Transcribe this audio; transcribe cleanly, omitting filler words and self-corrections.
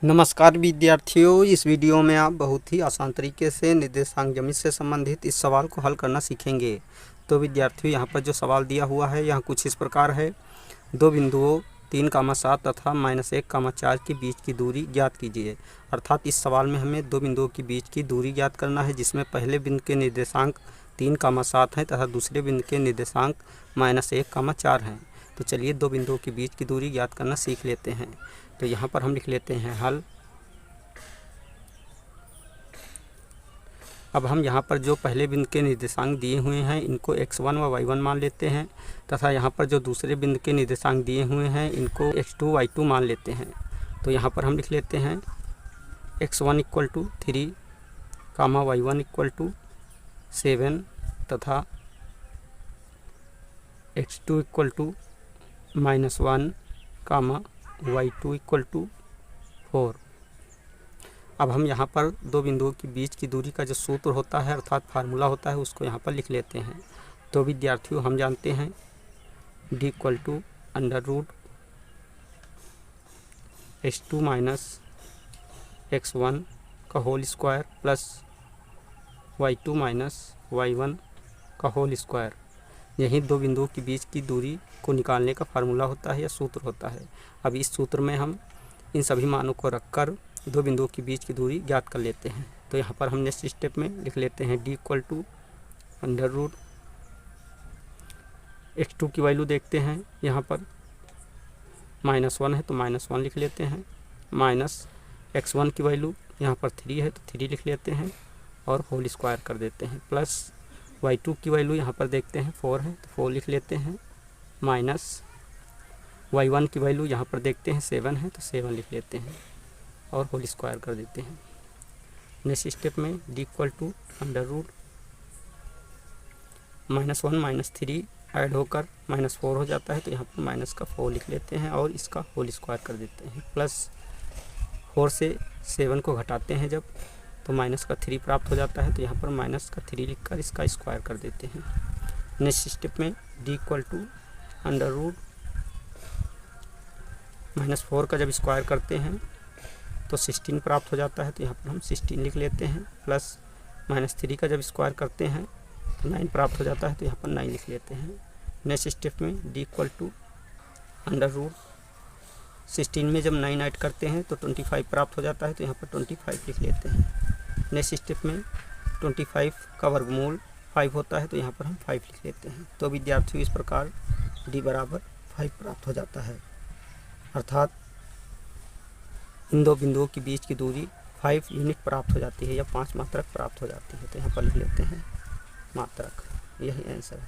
नमस्कार विद्यार्थियों, इस वीडियो में आप बहुत ही आसान तरीके से निर्देशांक ज्यामिति से संबंधित इस सवाल को हल करना सीखेंगे। तो विद्यार्थियों, यहाँ पर जो सवाल दिया हुआ है यहाँ कुछ इस प्रकार है। दो बिंदुओं 3,7 तथा -1,4 के बीच की दूरी ज्ञात कीजिए। अर्थात इस सवाल में हमें दो बिंदुओं के बीच की दूरी ज्ञात करना है, जिसमें पहले बिंदु के निर्देशांक 3,7 हैं तथा दूसरे बिंदु के निर्देशांक -1,4 हैं। तो चलिए दो बिंदुओं के बीच की दूरी ज्ञात करना सीख लेते हैं। तो यहाँ पर हम लिख लेते हैं हल। अब हम यहाँ पर जो पहले बिंदु के निर्देशांक दिए हुए हैं इनको x1 व y1 मान लेते हैं तथा यहाँ पर जो दूसरे बिंदु के निर्देशांक दिए हुए हैं इनको x2 y2 मान लेते हैं। तो यहाँ पर हम लिख लेते हैं x1 = 3, y1 = 7 तथा x2 = -1, y2 = 4। अब हम यहाँ पर दो बिंदुओं के बीच की दूरी का जो सूत्र होता है अर्थात फार्मूला होता है उसको यहाँ पर लिख लेते हैं। तो विद्यार्थियों, हम जानते हैं d = √x2 - x1 का whole square plus y2 - y1 का होल स्क्वायर। यही दो बिंदुओं के बीच की दूरी को निकालने का फार्मूला होता है या सूत्र होता है। अब इस सूत्र में हम इन सभी मानों को रखकर दो बिंदुओं के बीच की दूरी ज्ञात कर लेते हैं। तो यहाँ पर हम नेक्स्ट स्टेप में लिख लेते हैं d = √x2 की वैल्यू देखते हैं। यहाँ पर -1 है तो -1 लिख लेते हैं, माइनस x1 की वैल्यू यहाँ पर 3 है तो 3 लिख लेते हैं और होल स्क्वायर कर देते हैं, प्लस y2 की वैल्यू यहाँ पर देखते हैं 4 है तो 4 लिख लेते हैं, माइनस y1 की वैल्यू यहाँ पर देखते हैं 7 है तो 7 लिख लेते हैं और होल स्क्वायर कर देते हैं। नेक्स्ट स्टेप में d = -1 - 3 ऐड होकर -4 हो जाता है तो यहाँ पर माइनस का 4 लिख लेते हैं और इसका होल स्क्वायर कर देते हैं, प्लस 4 से 7 को घटाते हैं जब तो माइनस का 3 प्राप्त हो जाता है तो यहाँ पर माइनस का 3 लिखकर इसका स्क्वायर कर देते हैं। नेक्स्ट स्टेप में d = -4 का जब स्क्वायर करते हैं तो 16 प्राप्त हो जाता है तो यहाँ पर हम 16 लिख लेते हैं, प्लस -3 का जब स्क्वायर करते हैं तो 9 प्राप्त हो जाता है तो यहाँ पर 9 लिख लेते हैं। नेक्स्ट स्टेप में d = √16 में जब 9 ऐड करते हैं तो 25 प्राप्त हो जाता है तो यहाँ पर 25 लिख लेते हैं। नेक्स्ट स्टेप में 25 का वर्गमूल 5 होता है तो यहाँ पर हम 5 लिख लेते हैं। तो विद्यार्थियों, इस प्रकार d = 5 प्राप्त हो जाता है। अर्थात इन दो बिंदुओं के बीच की दूरी 5 यूनिट प्राप्त हो जाती है या 5 मात्रक प्राप्त हो जाती है। तो यहाँ पर लिख लेते हैं मात्रक। यही आंसर है।